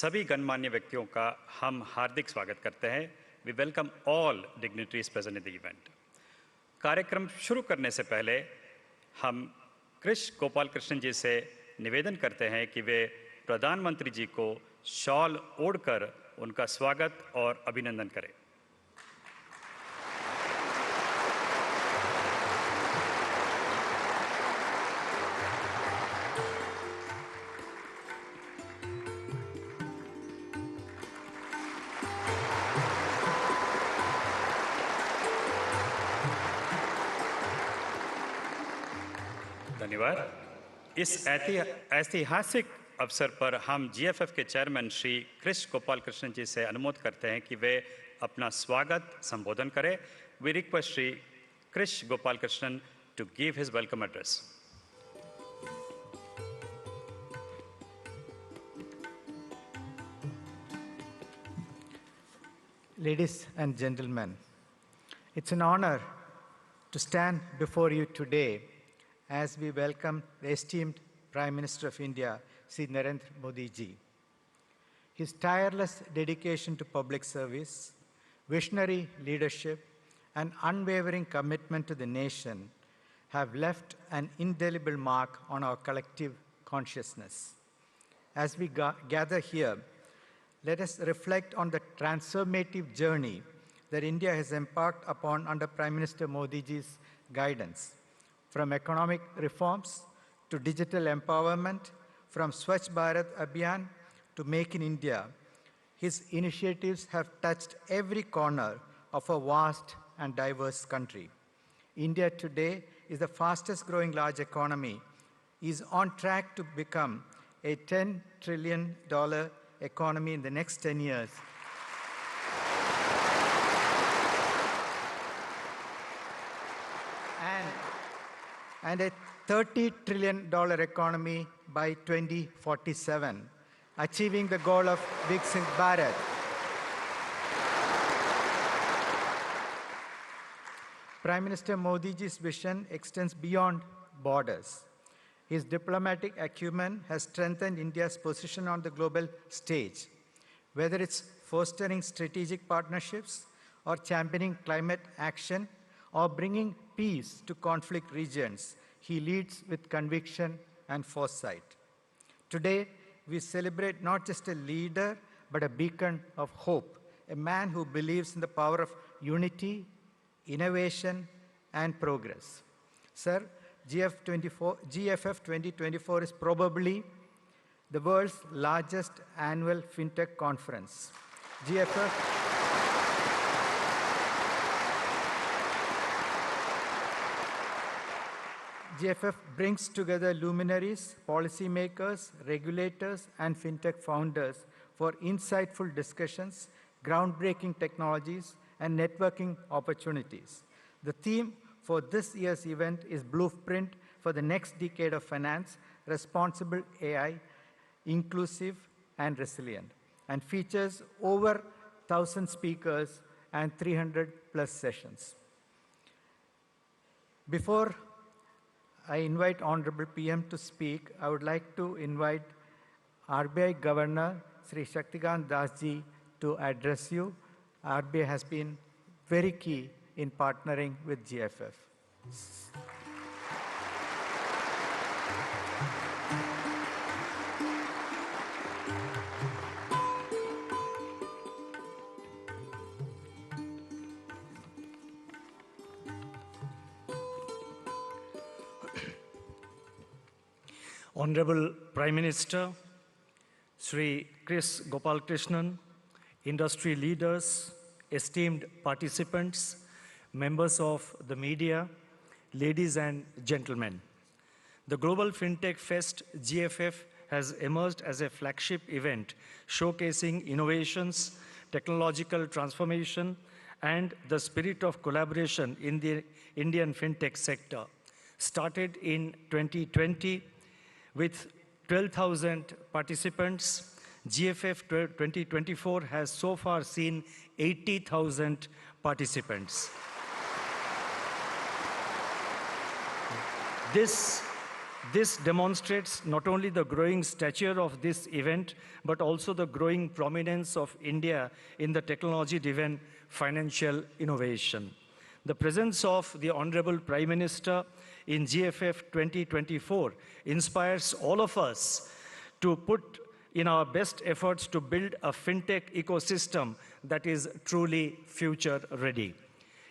सभी गणमान्य व्यक्तियों का हम हार्दिक स्वागत करते हैं। We welcome all dignitaries present in the event. कार्यक्रम शुरू करने से पहले हम कृष्ण गोपाल कृष्णन जी से निवेदन करते हैं कि वे प्रधानमंत्री जी को शॉल ओढ़कर उनका स्वागत और अभिनंदन करें। धन्यवाद। इस ऐतिहासिक अवसर पर हम जीएफएफ के चेयरमैन श्री कृष्ण गोपाल कृष्णन जी से अनुरोध करते हैं कि वे अपना स्वागत संबोधन करें। We request Shri Krishna Gopal Krishnan to give his welcome address. Ladies and gentlemen, it's an honor to stand before you today as we welcome the esteemed Prime Minister of India, Sri Narendra Modi ji. His tireless dedication to public service, visionary leadership, and unwavering commitment to the nation have left an indelible mark on our collective consciousness. As we gather here, let us reflect on the transformative journey that India has embarked upon under Prime Minister Modi ji's guidance. From economic reforms to digital empowerment, from Swachh Bharat Abhiyan to Make in India, his initiatives have touched every corner of a vast and diverse country. India today is the fastest growing large economy, is on track to become a $10 trillion economy in the next 10 years. And a $30 trillion economy by 2047, achieving the goal of Viksit Bharat. Prime Minister Modi ji's vision extends beyond borders. His diplomatic acumen has strengthened India's position on the global stage. Whether it's fostering strategic partnerships or championing climate action or bringing peace to conflict regions, he leads with conviction and foresight. Today, we celebrate not just a leader, but a beacon of hope, a man who believes in the power of unity, innovation, and progress. Sir, GFF 2024 is probably the world's largest annual fintech conference. GFF brings together luminaries, policymakers, regulators, and fintech founders for insightful discussions, groundbreaking technologies, and networking opportunities. The theme for this year's event is Blueprint for the Next Decade of Finance, Responsible AI, Inclusive and Resilient, and features over 1,000 speakers and 300+ sessions. Before I invite Honorable PM to speak, I would like to invite RBI Governor Sri Shaktikant Das ji to address you. RBI has been very key in partnering with GFF. Honorable Prime Minister, Sri Krish Gopal Krishnan, industry leaders, esteemed participants, members of the media, ladies and gentlemen. The Global FinTech Fest GFF has emerged as a flagship event showcasing innovations, technological transformation, and the spirit of collaboration in the Indian fintech sector. Started in 2020 with 12,000 participants, GFF 2024 has so far seen 80,000 participants. This This demonstrates not only the growing stature of this event, but also the growing prominence of India in the technology-driven financial innovation. The presence of the Honorable Prime Minister in GFF 2024 inspires all of us to put in our best efforts to build a fintech ecosystem that is truly future-ready.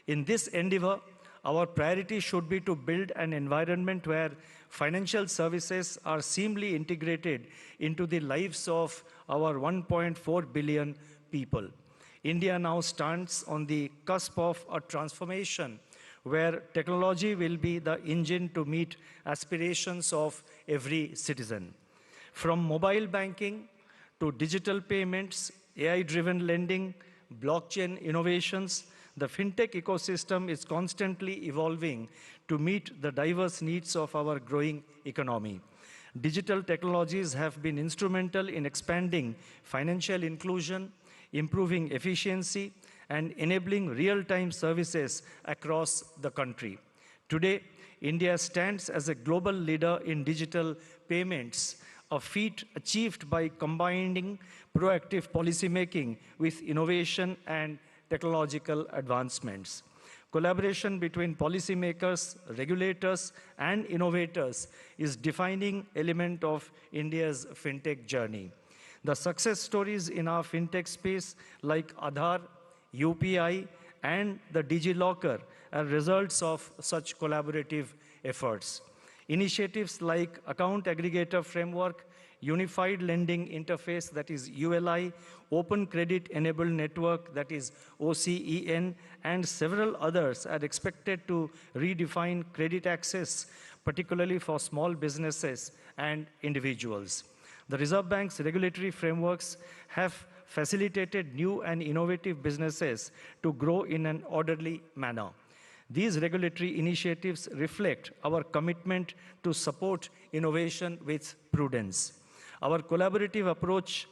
In this endeavor, our priority should be to build an environment where financial services are seamlessly integrated into the lives of our 1.4 billion people. India now stands on the cusp of a transformation where technology will be the engine to meet aspirations of every citizen. From mobile banking to digital payments, AI-driven lending, blockchain innovations, the fintech ecosystem is constantly evolving to meet the diverse needs of our growing economy. Digital technologies have been instrumental in expanding financial inclusion, improving efficiency, and enabling real-time services across the country. Today, India stands as a global leader in digital payments, a feat achieved by combining proactive policymaking with innovation and technological advancements. Collaboration between policymakers, regulators, and innovators is a defining element of India's fintech journey. The success stories in our fintech space like Aadhaar, UPI, and the DigiLocker are results of such collaborative efforts. Initiatives like Account Aggregator Framework, Unified Lending Interface, that is ULI, Open Credit Enabled Network, that is OCEN, and several others are expected to redefine credit access, particularly for small businesses and individuals. The Reserve Bank's regulatory frameworks have facilitated new and innovative businesses to grow in an orderly manner. These regulatory initiatives reflect our commitment to support innovation with prudence. Our collaborative approach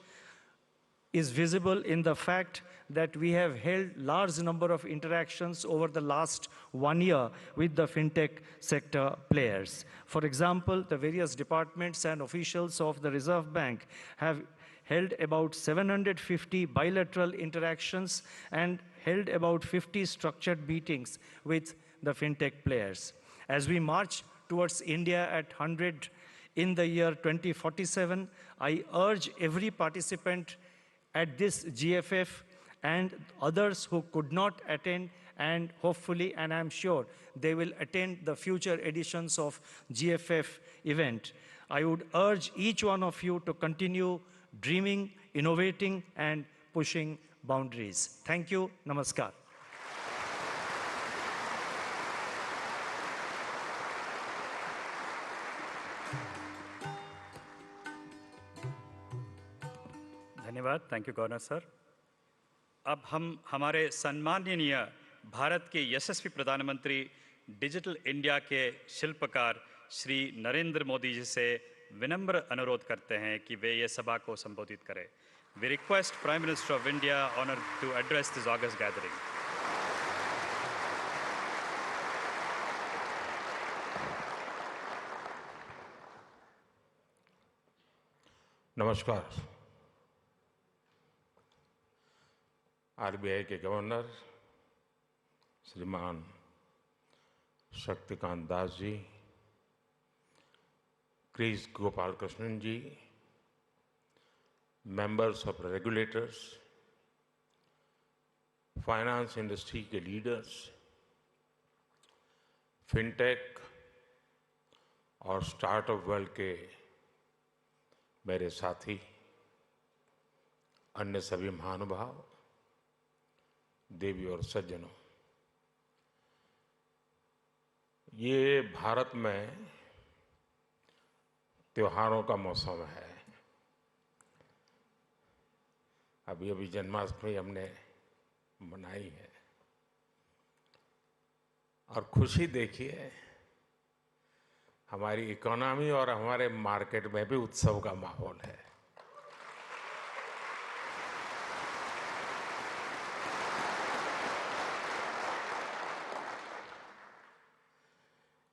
is visible in the fact that we have held large number of interactions over the last 1 year with the fintech sector players. For example, the various departments and officials of the Reserve Bank have held about 750 bilateral interactions and held about 50 structured meetings with the fintech players. As we march towards India at 100 in the year 2047, I urge every participant at this GFF and others who could not attend, and hopefully, and I'm sure, they will attend the future editions of GFF event. I would urge each one of you to continue dreaming, innovating, and pushing boundaries. Thank you. Namaskar. धन्यवाद. Thank you governor sir. अब हम हमारे सम्माननीय भारत के यशस्वी प्रधानमंत्री digital India के शिल्पकार श्री नरेंद्र मोदी जी से विनम्र अनुरोध करते हैं कि वे ये सभा को संबोधित करें. We request prime minister of India honour to address this august gathering. नमस्कार. आरबीआई के गवर्नर श्रीमान Shaktikanta Das ji, Kris Gopalakrishnan ji, members of regulators, finance industry के लीडर्स, फिनटेक और स्टार्टअप वर्ल्ड के मेरे साथी, अन्य सभी महानुभाव, देवी और सज्जनों, ये भारत में त्योहारों का मौसम है. अभी अभी जन्माष्टमी हमने मनाई है और खुशी देखिए, हमारी इकोनॉमी और हमारे मार्केट में भी उत्सव का माहौल है.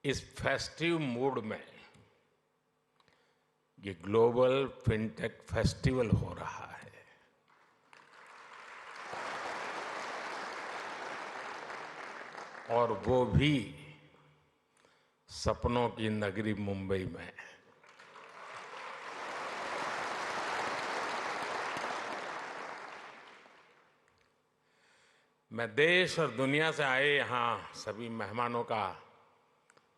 इस फेस्टिव मूड में ये ग्लोबल फिनटेक फेस्टिवल हो रहा है। और वो भी सपनों की नगरी मुंबई में। मैं देश और दुनिया से आए यहाँ सभी मेहमानों का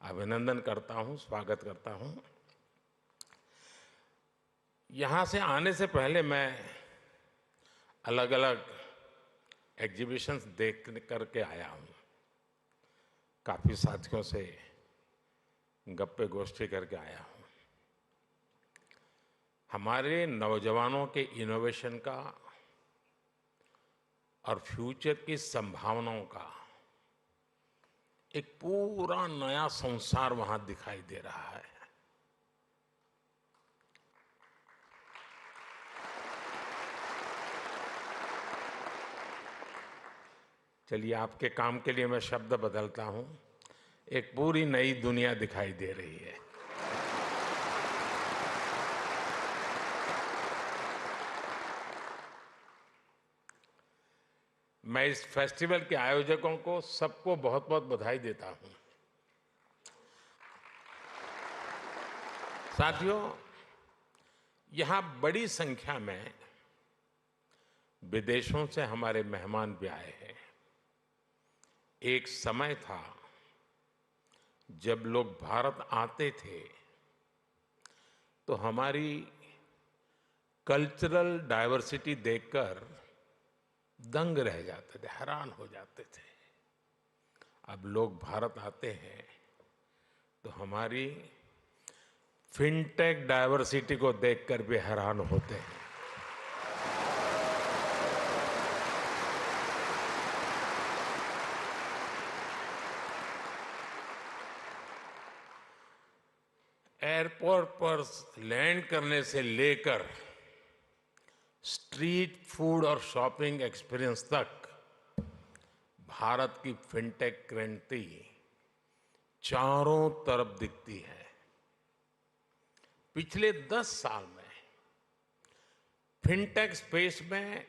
अभिनंदन करता हूँ, स्वागत करता हूँ। यहाँ से आने से पहले मैं अलग अलग एग्जीबिशंस देख करके आया हूँ, काफी साथियों से गप्पे गोष्ठी करके आया हूँ। हमारे नौजवानों के इनोवेशन का और फ्यूचर की संभावनाओं का एक पूरा नया संसार वहां दिखाई दे रहा है। चलिए, आपके काम के लिए मैं शब्द बदलता हूं। एक पूरी नई दुनिया दिखाई दे रही है। मैं इस फेस्टिवल के आयोजकों को सबको बहुत बहुत बधाई देता हूं। साथियों, यहां बड़ी संख्या में विदेशों से हमारे मेहमान भी आए हैं। एक समय था जब लोग भारत आते थे तो हमारी कल्चरल डाइवर्सिटी देखकर दंग रह जाते थे, हैरान हो जाते थे। अब लोग भारत आते हैं तो हमारी फिनटेक डाइवर्सिटी को देखकर भी हैरान होते हैं। एयरपोर्ट पर लैंड करने से लेकर स्ट्रीट फूड और शॉपिंग एक्सपीरियंस तक भारत की फिनटेक क्रांति चारों तरफ दिखती है। पिछले 10 साल में फिनटेक स्पेस में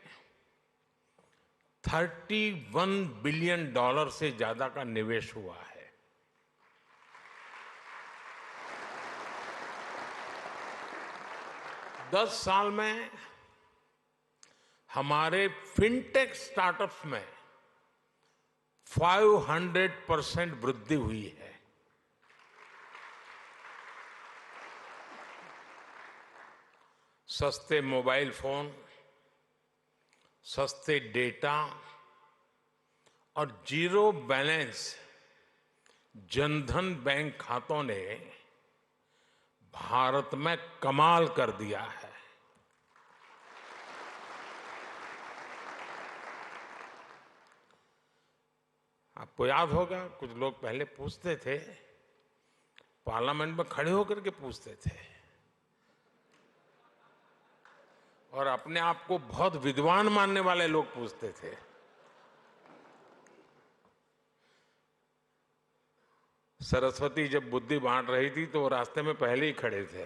$31 बिलियन से ज्यादा का निवेश हुआ है। दस साल में हमारे फिनटेक स्टार्टअप्स में 500% वृद्धि हुई है। सस्ते मोबाइल फोन, सस्ते डेटा और जीरो बैलेंस जनधन बैंक खातों ने भारत में कमाल कर दिया है। आपको याद होगा, कुछ लोग पहले पूछते थे, पार्लियामेंट में खड़े होकर के पूछते थे और अपने आप को बहुत विद्वान मानने वाले लोग पूछते थे। सरस्वती जब बुद्धि बांट रही थी तो वो रास्ते में पहले ही खड़े थे।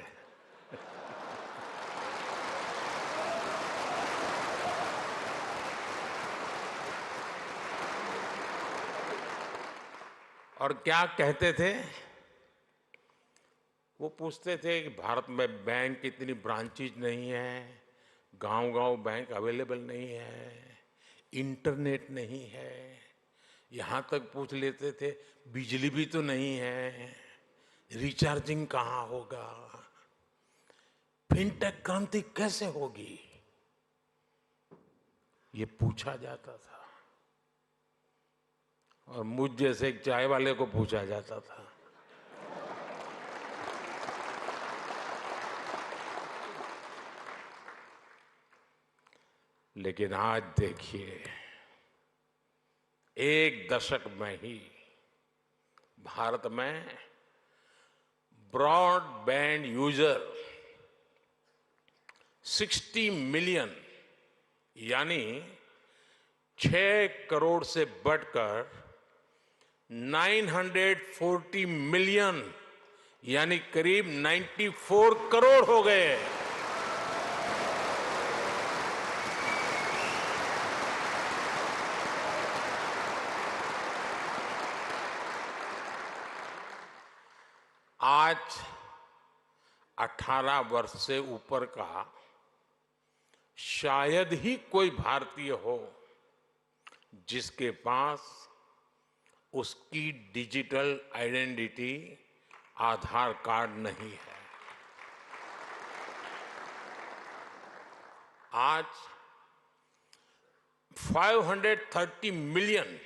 और क्या कहते थे? वो पूछते थे कि भारत में बैंक की इतनी ब्रांचेज नहीं है, गांव-गांव बैंक अवेलेबल नहीं है, इंटरनेट नहीं है। यहां तक पूछ लेते थे बिजली भी तो नहीं है, रिचार्जिंग कहां होगा, फिनटेक क्रांति कैसे होगी, ये पूछा जाता था। और मुझ जैसे एक चाय वाले को पूछा जाता था। लेकिन आज देखिए, एक दशक में ही भारत में ब्रॉडबैंड यूजर 60 मिलियन यानी 6 करोड़ से बढ़कर 940 मिलियन यानी करीब 94 करोड़ हो गए। आज 18 वर्ष से ऊपर का शायद ही कोई भारतीय हो जिसके पास उसकी डिजिटल आइडेंटिटी आधार कार्ड नहीं है। आज 530 मिलियन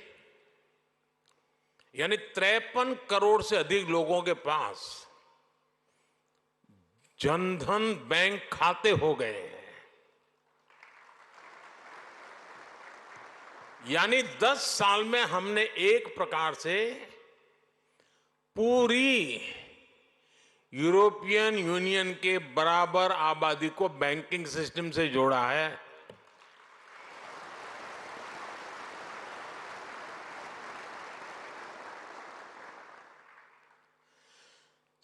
यानी 53 करोड़ से अधिक लोगों के पास जनधन बैंक खाते हो गए हैं। यानी 10 साल में हमने एक प्रकार से पूरी यूरोपियन यूनियन के बराबर आबादी को बैंकिंग सिस्टम से जोड़ा है।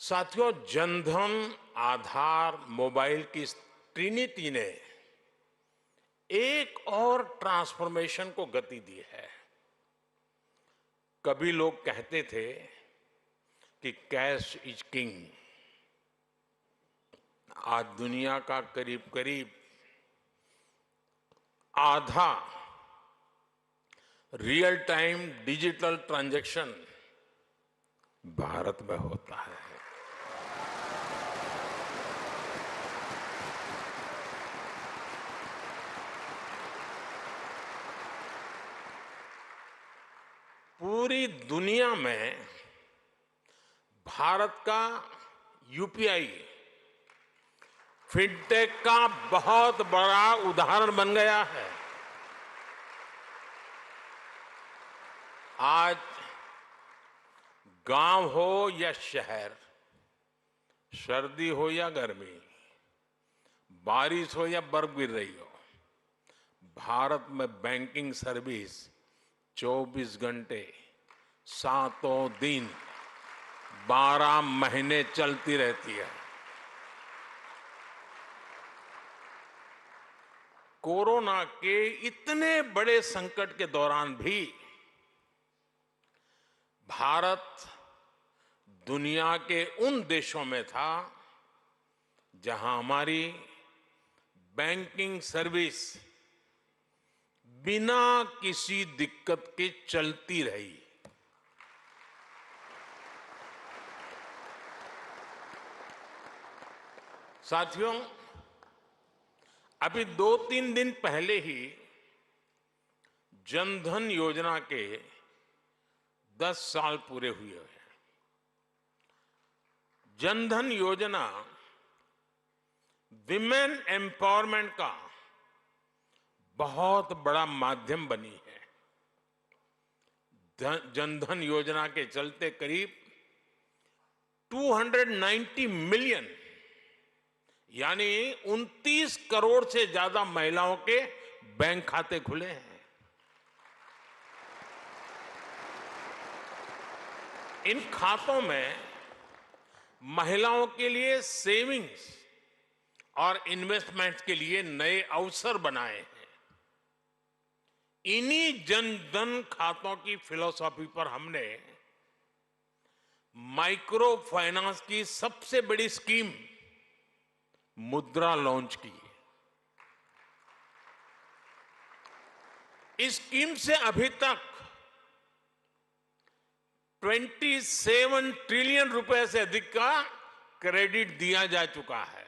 साथियों, जनधन, आधार, मोबाइल की इस ट्रिनिटी ने एक और ट्रांसफॉर्मेशन को गति दी है। कभी लोग कहते थे कि कैश इज किंग। आज दुनिया का करीब करीब आधा real time digital transaction Bharat में होता है। पूरी दुनिया में भारत का यूपीआई फिनटेक का बहुत बड़ा उदाहरण बन गया है। आज गांव हो या शहर, सर्दी हो या गर्मी, बारिश हो या बर्फ गिर रही हो, भारत में बैंकिंग सर्विस 24 घंटे, 7 दिन, 12 महीने चलती रहती है। कोरोना के इतने बड़े संकट के दौरान भी भारत दुनिया के उन देशों में था जहां हमारी बैंकिंग सर्विस बिना किसी दिक्कत के चलती रही। साथियों, अभी 2-3 दिन पहले ही जनधन योजना के 10 साल पूरे हुए हैं। जनधन योजना विमेन एम्पावरमेंट का बहुत बड़ा माध्यम बनी है। जनधन योजना के चलते करीब 290 मिलियन यानी 29 करोड़ से ज्यादा महिलाओं के बैंक खाते खुले हैं। इन खातों में महिलाओं के लिए सेविंग्स और इन्वेस्टमेंट्स के लिए नए अवसर बनाए हैं। इन्हीं जनधन खातों की फिलॉसफी पर हमने माइक्रो फाइनेंस की सबसे बड़ी स्कीम मुद्रा लॉन्च की। इस स्कीम से अभी तक 27 ट्रिलियन रुपए से अधिक का क्रेडिट दिया जा चुका है।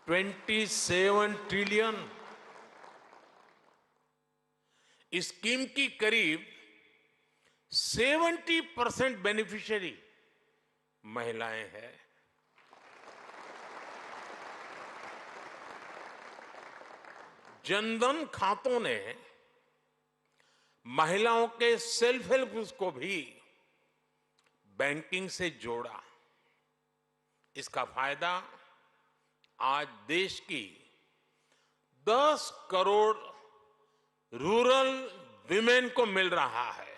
27 ट्रिलियन। इस स्कीम की करीब 70% बेनिफिशियरी महिलाएं हैं। जनधन खातों ने महिलाओं के सेल्फ हेल्प ग्रुप्स को भी बैंकिंग से जोड़ा। इसका फायदा आज देश की 10 करोड़ रूरल विमेन को मिल रहा है।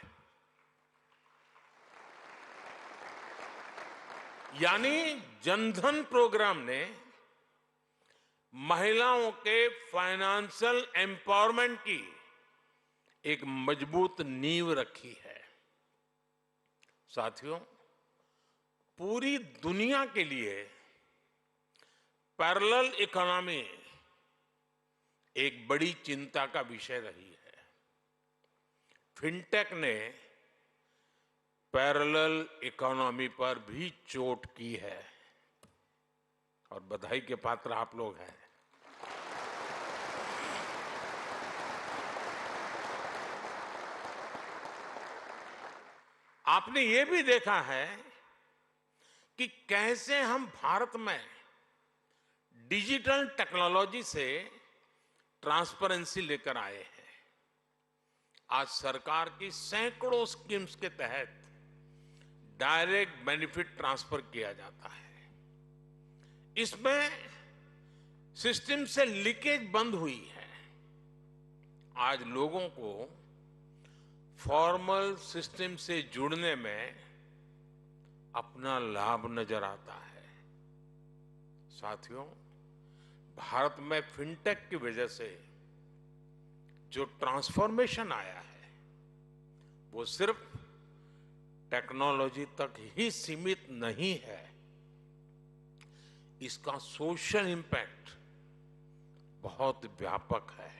यानी जनधन प्रोग्राम ने महिलाओं के फाइनेंशियल एम्पावरमेंट की एक मजबूत नींव रखी है। साथियों, पूरी दुनिया के लिए पैरेलल इकोनॉमी एक बड़ी चिंता का विषय रही है। फिनटेक ने पैरेलल इकोनॉमी पर भी चोट की है और बधाई के पात्र आप लोग हैं। आपने ये भी देखा है कि कैसे हम भारत में डिजिटल टेक्नोलॉजी से ट्रांसपेरेंसी लेकर आए हैं। आज सरकार की सैकड़ों स्कीम्स के तहत डायरेक्ट बेनिफिट ट्रांसफर किया जाता है। इसमें सिस्टम से लीकेज बंद हुई है। आज लोगों को फॉर्मल सिस्टम से जुड़ने में अपना लाभ नजर आता है। साथियों, भारत में फिनटेक की वजह से जो ट्रांसफॉर्मेशन आया है वो सिर्फ टेक्नोलॉजी तक ही सीमित नहीं है। इसका सोशल इंपैक्ट बहुत व्यापक है।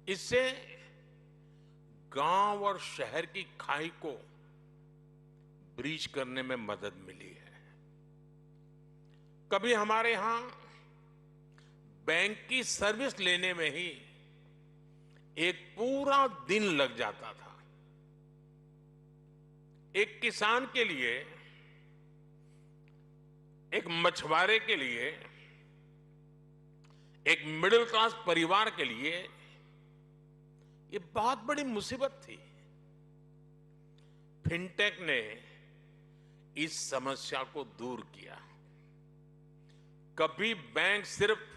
इससे गांव और शहर की खाई को ब्रीच करने में मदद मिली है। कभी हमारे यहां बैंक की सर्विस लेने में ही एक पूरा दिन लग जाता था। एक किसान के लिए, एक मछुआरे के लिए, एक मिडिल क्लास परिवार के लिए ये बहुत बड़ी मुसीबत थी। फिनटेक ने इस समस्या को दूर किया। कभी बैंक सिर्फ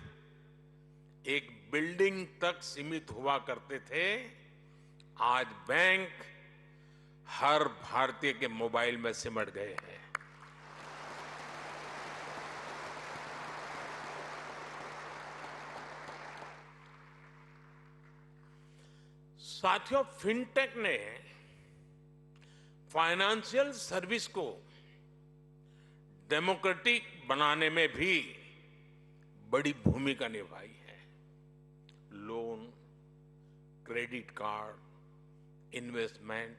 एक बिल्डिंग तक सीमित हुआ करते थे, आज बैंक हर भारतीय के मोबाइल में सिमट गए हैं। साथियों, फिनटेक ने फाइनेंशियल सर्विस को डेमोक्रेटिक बनाने में भी बड़ी भूमिका निभाई है। Loan, credit card, investment,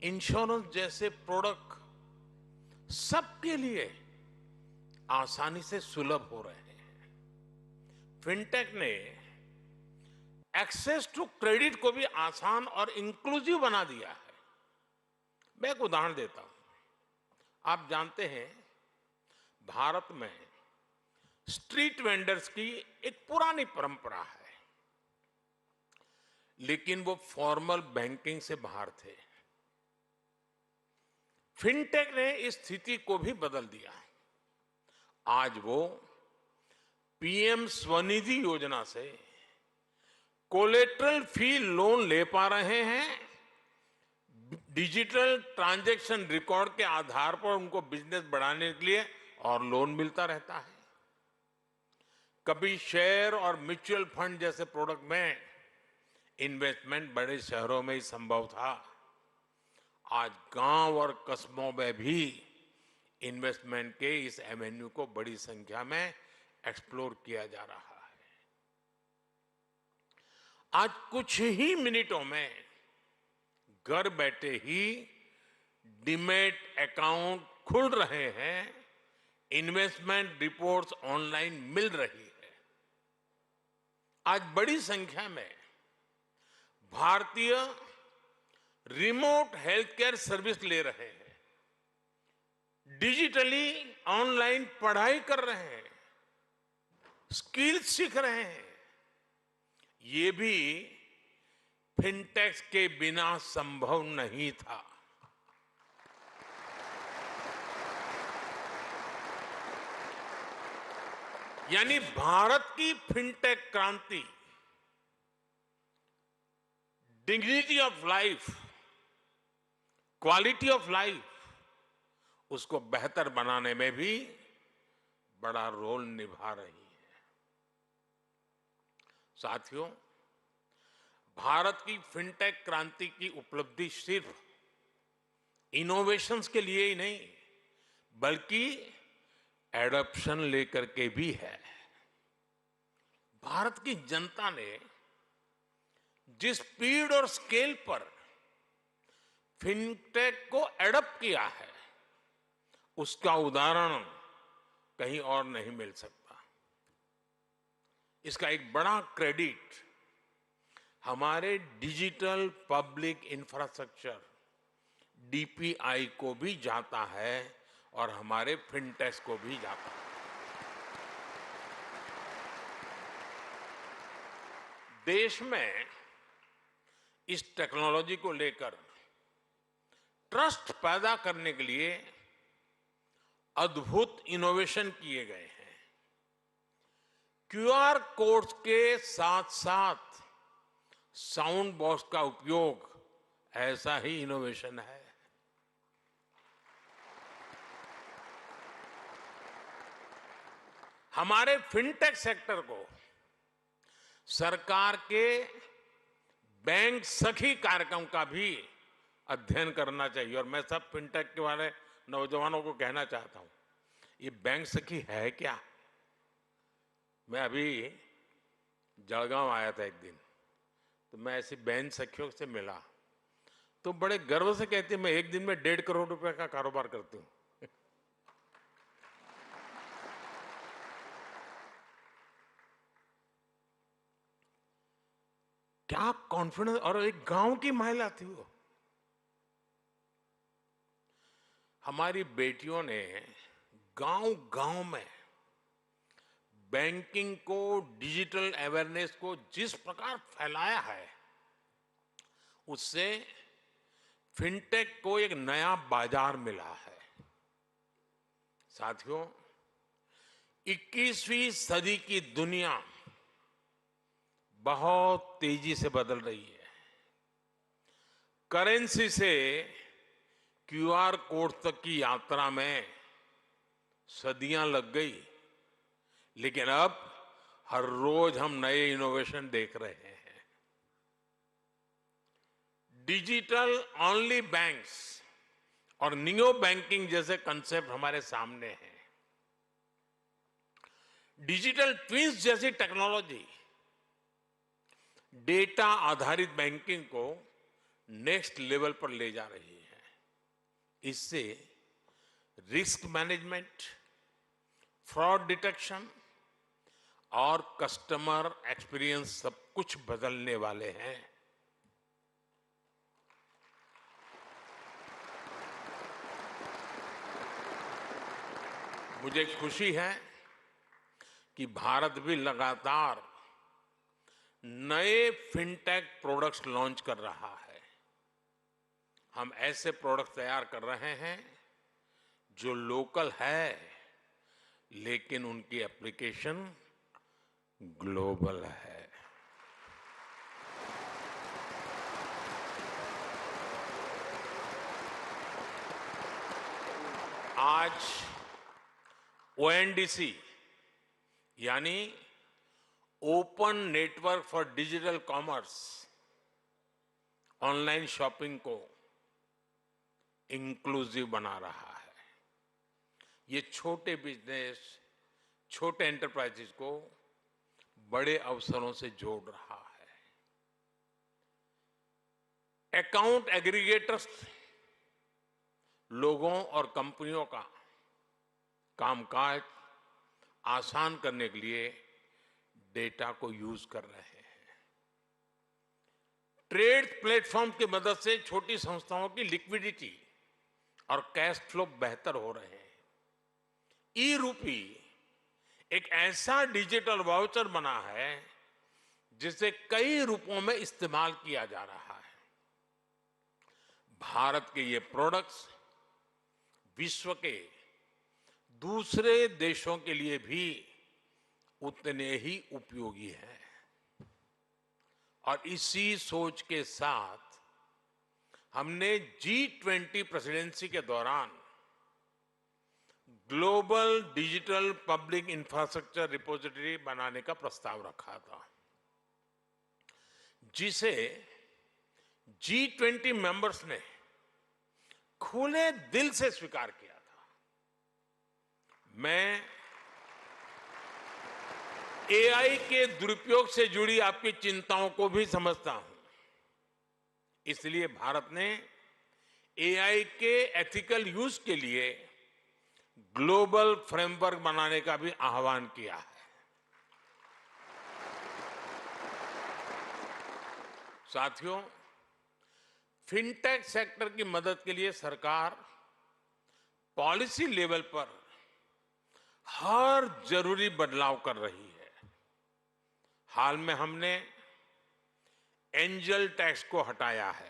insurance जैसे प्रोडक्ट सबके लिए आसानी से सुलभ हो रहे हैं। फिनटेक ने एक्सेस टू क्रेडिट को भी आसान और इंक्लूसिव बना दिया है। मैं एक उदाहरण देता हूं। आप जानते हैं, भारत में स्ट्रीट वेंडर्स की एक पुरानी परंपरा है, लेकिन वो फॉर्मल बैंकिंग से बाहर थे। फिनटेक ने इस स्थिति को भी बदल दिया। आज वो पीएम स्वनिधि योजना से कोलेटरल फ्री लोन ले पा रहे हैं। डिजिटल ट्रांजैक्शन रिकॉर्ड के आधार पर उनको बिजनेस बढ़ाने के लिए और लोन मिलता रहता है। कभी शेयर और म्यूचुअल फंड जैसे प्रोडक्ट में इन्वेस्टमेंट बड़े शहरों में ही संभव था। आज गांव और कस्बों में भी इन्वेस्टमेंट के इस एवेन्यू को बड़ी संख्या में एक्सप्लोर किया जा रहा है। आज कुछ ही मिनटों में घर बैठे ही डीमैट अकाउंट खुल रहे हैं, इन्वेस्टमेंट रिपोर्ट्स ऑनलाइन मिल रही है। आज बड़ी संख्या में भारतीय रिमोट हेल्थ केयर सर्विस ले रहे हैं, डिजिटली ऑनलाइन पढ़ाई कर रहे हैं, स्किल्स सीख रहे हैं। ये भी फिनटेक के बिना संभव नहीं था। यानी भारत की फिनटेक क्रांति dignity of life, quality of life, उसको बेहतर बनाने में भी बड़ा रोल निभा रही है। साथियों, भारत की फिनटेक क्रांति की उपलब्धि सिर्फ इनोवेशंस के लिए ही नहीं, बल्कि एडॉप्शन लेकर के भी है। भारत की जनता ने जिस स्पीड और स्केल पर फिनटेक को एडॉप्ट किया है, उसका उदाहरण कहीं और नहीं मिल सकता। इसका एक बड़ा क्रेडिट हमारे डिजिटल पब्लिक इंफ्रास्ट्रक्चर डीपीआई को भी जाता है और हमारे फिनटेक्स को भी जाता है। देश में इस टेक्नोलॉजी को लेकर ट्रस्ट पैदा करने के लिए अद्भुत इनोवेशन किए गए हैं। क्यूआर कोड्स के साथ साथ साउंड बॉक्स का उपयोग ऐसा ही इनोवेशन है। हमारे फिनटेक सेक्टर को सरकार के बैंक सखी कार्यक्रम का भी अध्ययन करना चाहिए। और मैं सब फिनटेक के वाले नौजवानों को कहना चाहता हूं, ये बैंक सखी है क्या? मैं अभी जलगांव आया था एक दिन, तो मैं ऐसी बैंक सखियों से मिला तो बड़े गर्व से कहती है, मैं एक दिन में 1.5 करोड़ रुपए का कारोबार करती हूं। क्या कॉन्फिडेंस! और एक गांव की महिला थी वो। हमारी बेटियों ने गांव-गांव में बैंकिंग को, डिजिटल अवेयरनेस को जिस प्रकार फैलाया है, उससे फिनटेक को एक नया बाजार मिला है। साथियों, 21वीं सदी की दुनिया बहुत तेजी से बदल रही है। करेंसी से क्यूआर कोड तक की यात्रा में सदियां लग गई, लेकिन अब हर रोज हम नए इनोवेशन देख रहे हैं। डिजिटल ओनली बैंक्स और नियो बैंकिंग जैसे कंसेप्ट हमारे सामने हैं। डिजिटल ट्विंस जैसी टेक्नोलॉजी डेटा आधारित बैंकिंग को नेक्स्ट लेवल पर ले जा रही है। इससे रिस्क मैनेजमेंट, फ्रॉड डिटेक्शन और कस्टमर एक्सपीरियंस सब कुछ बदलने वाले हैं। मुझे खुशी है कि भारत भी लगातार नए फिनटेक प्रोडक्ट्स लॉन्च कर रहा है। हम ऐसे प्रोडक्ट तैयार कर रहे हैं जो लोकल है, लेकिन उनकी एप्लीकेशन ग्लोबल है। आज ओएनडीसी यानी open network for digital commerce online shopping को इंक्लूसिव बना रहा है। ये छोटे बिजनेस, छोटे एंटरप्राइजेस को बड़े अवसरों से जोड़ रहा है। अकाउंट एग्रीगेटर्स लोगों और कंपनियों का कामकाज आसान करने के लिए डेटा को यूज कर रहे हैं। ट्रेड प्लेटफॉर्म की मदद से छोटी संस्थाओं की लिक्विडिटी और कैश फ्लो बेहतर हो रहे हैं। ई रूपी एक ऐसा डिजिटल वाउचर बना है जिसे कई रूपों में इस्तेमाल किया जा रहा है। भारत के ये प्रोडक्ट्स विश्व के दूसरे देशों के लिए भी उतने ही उपयोगी हैं। और इसी सोच के साथ हमने G20 प्रेसिडेंसी के दौरान global digital public infrastructure repository बनाने का प्रस्ताव रखा था, जिसे G20 मेंबर्स ने खुले दिल से स्वीकार किया था। मैं AI के दुरुपयोग से जुड़ी आपकी चिंताओं को भी समझता हूं, इसलिए भारत ने AI के एथिकल यूज के लिए ग्लोबल फ्रेमवर्क बनाने का भी आह्वान किया है। साथियों, फिनटेक सेक्टर की मदद के लिए सरकार पॉलिसी लेवल पर हर जरूरी बदलाव कर रही है। हाल में हमने एंजल टैक्स को हटाया है।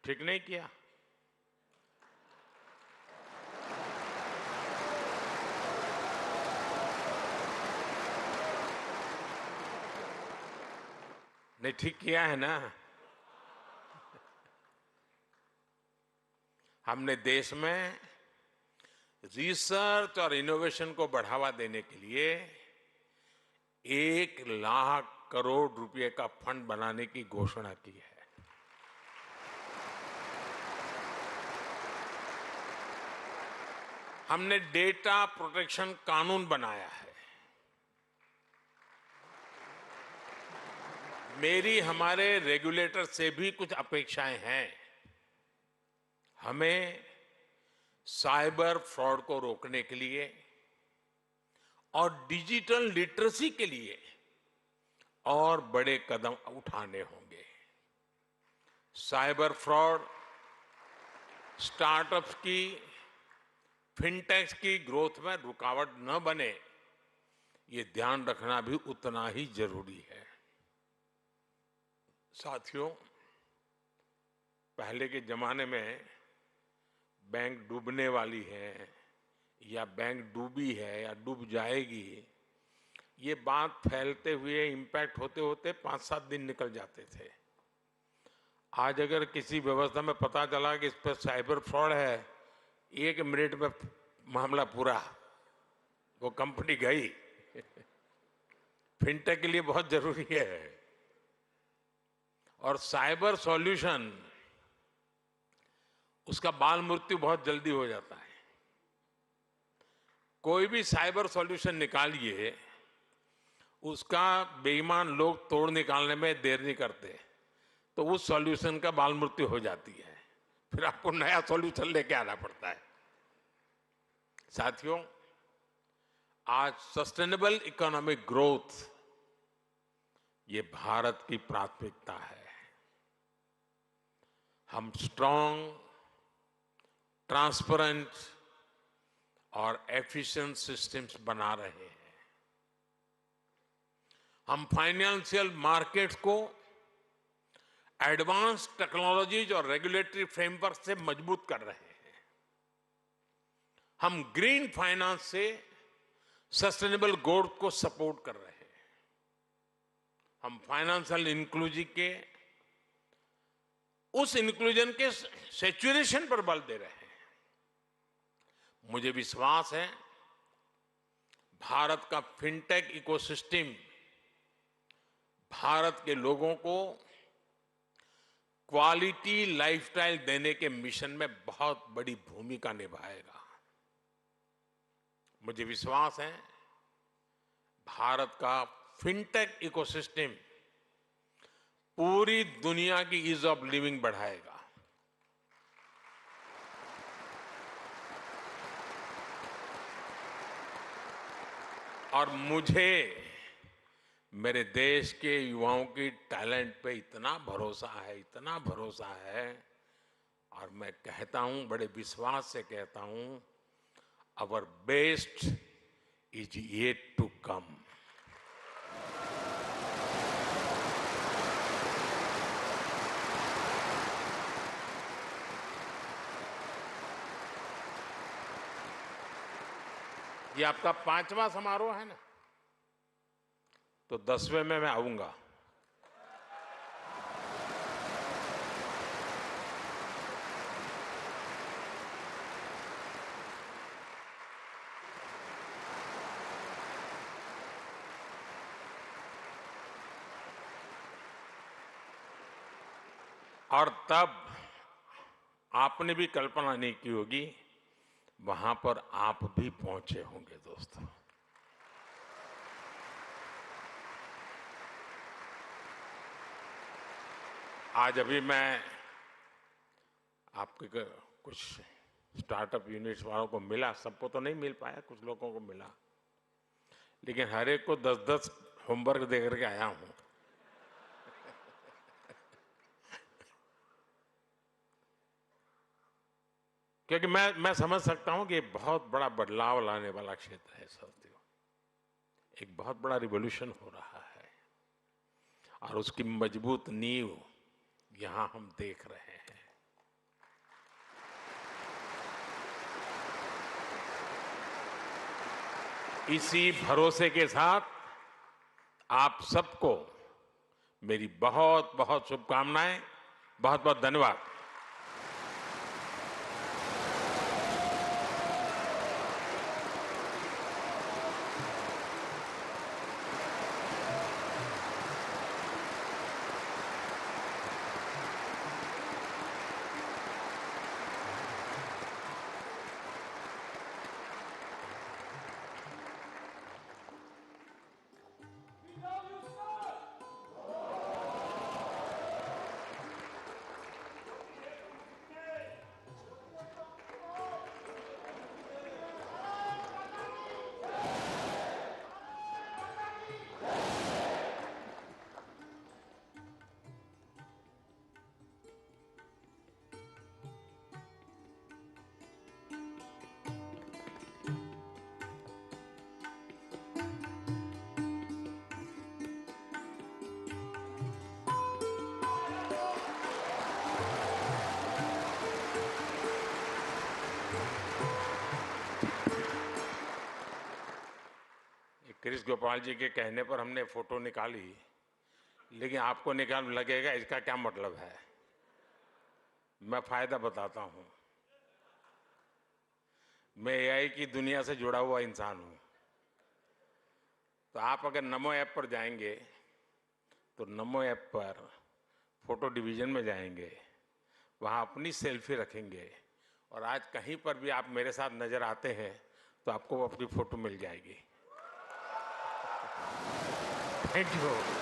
ठीक नहीं किया? नहीं, ठीक किया है ना? हमने देश में रिसर्च और इनोवेशन को बढ़ावा देने के लिए 1 लाख करोड़ रुपए का फंड बनाने की घोषणा की है। हमने डेटा प्रोटेक्शन कानून बनाया है। मेरी हमारे रेगुलेटर से भी कुछ अपेक्षाएं हैं। हमें साइबर फ्रॉड को रोकने के लिए और डिजिटल लिटरेसी के लिए और बड़े कदम उठाने होंगे। साइबर फ्रॉड स्टार्टअप्स की, फिनटेक्स की ग्रोथ में रुकावट न बने, ये ध्यान रखना भी उतना ही जरूरी है। साथियों, पहले के जमाने में बैंक डूबने वाली है या बैंक डूबी है या डूब जाएगी, ये बात फैलते हुए इंपैक्ट होते होते 5-7 दिन निकल जाते थे। आज अगर किसी व्यवस्था में पता चला कि इस पर साइबर फ्रॉड है, 1 मिनट में मामला पूरा, वो कंपनी गई। फिनटेक के लिए बहुत जरूरी है। और साइबर सॉल्यूशन, उसका बाल मृत्यु बहुत जल्दी हो जाता है। कोई भी साइबर सॉल्यूशन निकालिए, उसका बेईमान लोग तोड़ निकालने में देर नहीं करते, तो उस सॉल्यूशन का बाल मृत्यु हो जाती है। फिर आपको नया सॉल्यूशन लेके आना पड़ता है। साथियों, आज सस्टेनेबल इकोनॉमिक ग्रोथ ये भारत की प्राथमिकता है। हम स्ट्रांग, ट्रांसपेरेंट और एफिशिएंट सिस्टम्स बना रहे हैं। हम फाइनेंशियल मार्केट्स को एडवांस टेक्नोलॉजीज और रेगुलेटरी फ्रेमवर्क से मजबूत कर रहे हैं। हम ग्रीन फाइनेंस से सस्टेनेबल ग्रोथ को सपोर्ट कर रहे हैं। हम फाइनेंशियल इंक्लूजन के उस इंक्लूजन के सैचुरेशन पर बल दे रहे हैं। मुझे विश्वास है भारत का फिनटेक इकोसिस्टम भारत के लोगों को क्वालिटी लाइफस्टाइल देने के मिशन में बहुत बड़ी भूमिका निभाएगा। मुझे विश्वास है भारत का फिनटेक इकोसिस्टम पूरी दुनिया की ईज ऑफ लिविंग बढ़ाएगा। और मुझे मेरे देश के युवाओं की टैलेंट पे इतना भरोसा है, इतना भरोसा है, और मैं कहता हूं, बड़े विश्वास से कहता हूं, our best is yet to come. ये आपका 5वां समारोह है ना, तो 10वें में मैं आऊंगा। और तब आपने भी कल्पना नहीं की होगी, वहां पर आप भी पहुंचे होंगे दोस्तों। आज अभी मैं आपके कुछ स्टार्टअप यूनिट्स वालों को मिला, सबको तो नहीं मिल पाया, कुछ लोगों को मिला, लेकिन हर एक को 10-10 होमवर्क दे करके आया हूं। क्योंकि मैं समझ सकता हूं कि ये बहुत बड़ा बदलाव लाने वाला क्षेत्र है साथियों। एक बहुत बड़ा रिवॉल्यूशन हो रहा है और उसकी मजबूत नींव यहां हम देख रहे हैं। इसी भरोसे के साथ आप सबको मेरी बहुत बहुत शुभकामनाएं, बहुत बहुत धन्यवाद। कृष्ण गोपाल जी के कहने पर हमने फोटो निकाली, लेकिन आपको निकाल लगेगा इसका क्या मतलब है। मैं फायदा बताता हूं। मैं एआई की दुनिया से जुड़ा हुआ इंसान हूं। तो आप अगर नमो ऐप पर जाएंगे तो नमो ऐप पर फोटो डिवीजन में जाएंगे, वहां अपनी सेल्फी रखेंगे और आज कहीं पर भी आप मेरे साथ नजर आते हैं तो आपको अपनी फोटो मिल जाएगी। Thank you.